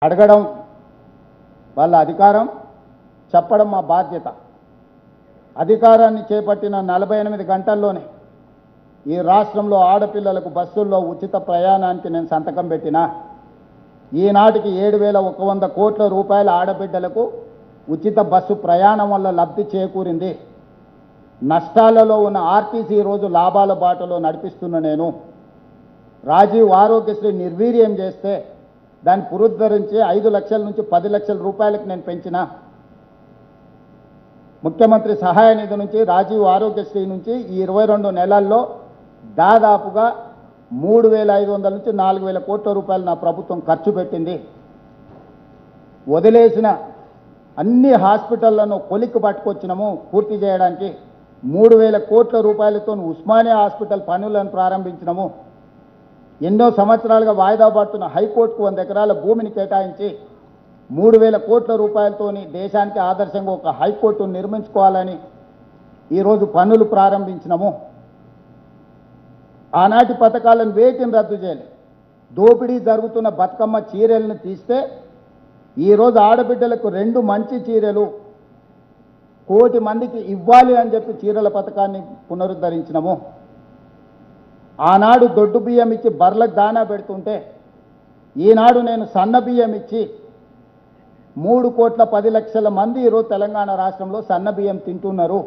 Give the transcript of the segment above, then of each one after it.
అడగడం వాళ్ళ అధికారం, చెప్పడం మా బాధ్యత. అధికారాన్ని చేపట్టిన 48 గంటల్లోనే ఈ రాష్ట్రంలో ఆడపిల్లలకు బస్సుల్లో ఉచిత ప్రయాణానికి నేను సంతకం పెట్టినా. ఈనాటికి 7,100 కోట్ల రూపాయల ఆడబిడ్డలకు ఉచిత బస్సు ప్రయాణం వల్ల లబ్ధి చేకూరింది. నష్టాలలో ఉన్న ఆర్టీసీ రోజు లాభాల బాటలో నడిపిస్తున్న నేను రాజీవ్ ఆరోగ్యశ్రీ నిర్వీర్యం చేస్తే దాన్ని పునరుద్ధరించి 5 లక్షల నుంచి 10 లక్షల రూపాయలకు నేను పెంచిన. ముఖ్యమంత్రి సహాయ నిధి నుంచి రాజీవ్ ఆరోగ్యశ్రీ నుంచి ఈ 22 నెలల్లో దాదాపుగా 3,500 నుంచి 4,000 కోట్ల రూపాయలు నా ప్రభుత్వం ఖర్చు పెట్టింది. వదిలేసిన అన్ని హాస్పిటళ్లను కొలిక్కి పట్టుకొచ్చినాము పూర్తి చేయడానికి. 3,000 కోట్ల రూపాయలతో ఉస్మానియా హాస్పిటల్ పనులను ప్రారంభించినాము. ఎన్నో సంవత్సరాలుగా వాయిదా పడుతున్న హైకోర్టుకు 100 ఎకరాల భూమిని కేటాయించి 3,000 కోట్ల రూపాయలతోని దేశానికి ఆదర్శంగా ఒక హైకోర్టును నిర్మించుకోవాలని ఈరోజు పనులు ప్రారంభించినాము. ఆనాటి పథకాలను వేటిని రద్దు చేయాలి. దోపిడీ జరుగుతున్న బతుకమ్మ చీరలను తీస్తే ఈరోజు ఆడబిడ్డలకు 2 మంచి చీరలు 1 కోటి మందికి ఇవ్వాలి అని చెప్పి చీరల పథకాన్ని పునరుద్ధరించినాము. ఆనాడు దొడ్డు బియ్యం ఇచ్చి బర్లకు దానా పెడుతుంటే ఈనాడు నేను సన్న బియ్యం ఇచ్చి 3,10,00,000 మంది ఈరోజు తెలంగాణ రాష్ట్రంలో సన్న బియ్యం తింటున్నారు.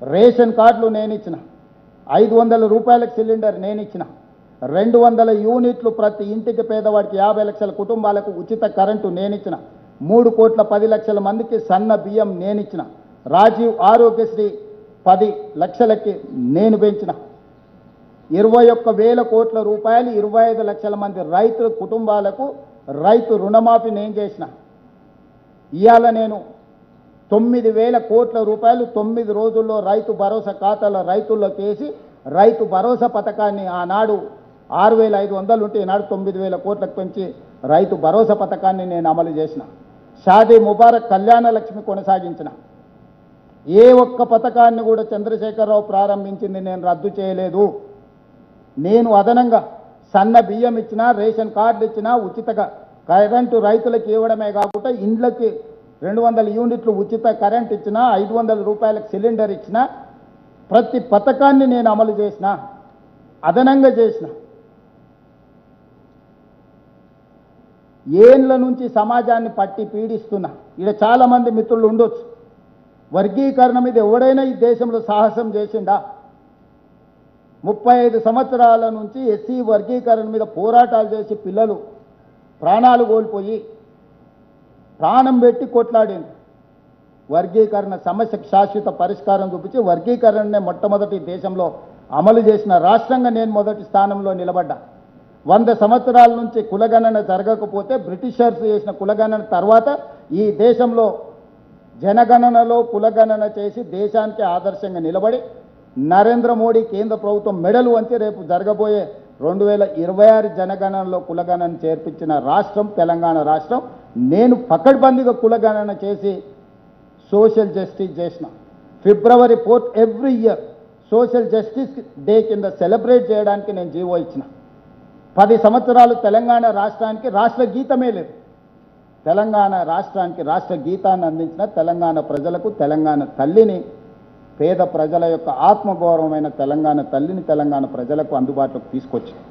రేషన్ కార్డులు నేను ఇచ్చిన, 500 రూపాయలకు సిలిండర్ నేను ఇచ్చిన, 200 యూనిట్లు ప్రతి ఇంటికి పేదవాడికి 50 లక్షల కుటుంబాలకు ఉచిత కరెంటు నేను ఇచ్చిన, 3,10,00,000 మందికి సన్న బియ్యం నేను ఇచ్చిన, రాజీవ్ ఆరోగ్యశ్రీ 10 లక్షలకి నేను పెంచిన, 21,000 కోట్ల రూపాయలు 25 లక్షల మంది రైతుల కుటుంబాలకు రైతు రుణమాఫీ నేను చేసిన. ఇవాళ నేను 9,000 కోట్ల రూపాయలు 9 రోజుల్లో రైతు భరోసా ఖాతాల రైతుల్లోకి వేసి రైతు భరోసా పథకాన్ని ఆనాడు 6,500 ఉంటే ఈనాడు 9,000 కోట్లకు పెంచి రైతు భరోసా పథకాన్ని నేను అమలు చేసిన. షాదీ ముబారక్ కళ్యాణ లక్ష్మి కొనసాగించిన. ఏ ఒక్క పథకాన్ని కూడా చంద్రశేఖరరావు ప్రారంభించింది నేను రద్దు చేయలేదు. నేను అదనంగా సన్న బియ్యం ఇచ్చినా, రేషన్ కార్డులు ఇచ్చినా, ఉచితగా కరెంటు రైతులకు ఇవ్వడమే కాకుండా ఇండ్లకి 200 యూనిట్లు ఉచిత కరెంట్ ఇచ్చినా, 500 రూపాయలకు సిలిండర్ ఇచ్చినా, ప్రతి పథకాన్ని నేను అమలు చేసిన, అదనంగా చేసిన. ఏండ్ల నుంచి సమాజాన్ని పట్టి పీడిస్తున్నా. ఇక్కడ చాలామంది మిత్రులు ఉండొచ్చు, వర్గీకరణ మీద ఎవడైనా ఈ దేశంలో సాహసం చేసిండా? 35 సంవత్సరాల నుంచి ఎస్సీ వర్గీకరణ మీద పోరాటాలు చేసి పిల్లలు ప్రాణాలు కోల్పోయి ప్రాణం పెట్టి కొట్లాడింది. వర్గీకరణ సమస్యకు శాశ్వత పరిష్కారం చూపించి వర్గీకరణనే మొట్టమొదటి దేశంలో అమలు చేసిన రాష్ట్రంగా నేను మొదటి స్థానంలో నిలబడ్డా. 100 సంవత్సరాల నుంచి కులగణన జరగకపోతే బ్రిటిషర్స్ చేసిన కులగణన తర్వాత ఈ దేశంలో జనగణనలో కులగణన చేసి దేశానికి ఆదర్శంగా నిలబడి నరేంద్ర మోడీ కేంద్ర ప్రభుత్వం మెడలు వంచి రేపు జరగబోయే 2026 జనగణనలో కులగణన చేర్పించిన రాష్ట్రం తెలంగాణ రాష్ట్రం. నేను పకడ్బందీగా కులగణన చేసి సోషల్ జస్టిస్ చేసిన. February 4th every year social justice day కింద సెలబ్రేట్ చేయడానికి నేను జీవో ఇచ్చిన. 10 సంవత్సరాలు తెలంగాణ రాష్ట్రానికి రాష్ట్ర గీతమే లేదు. తెలంగాణ రాష్ట్రానికి రాష్ట్ర గీతాన్ని అందించిన తెలంగాణ ప్రజలకు తెలంగాణ తల్లిని, పేద ప్రజల యొక్క ఆత్మగౌరవమైన తెలంగాణ తల్లిని తెలంగాణ ప్రజలకు అందుబాటులోకి తీసుకొచ్చింది.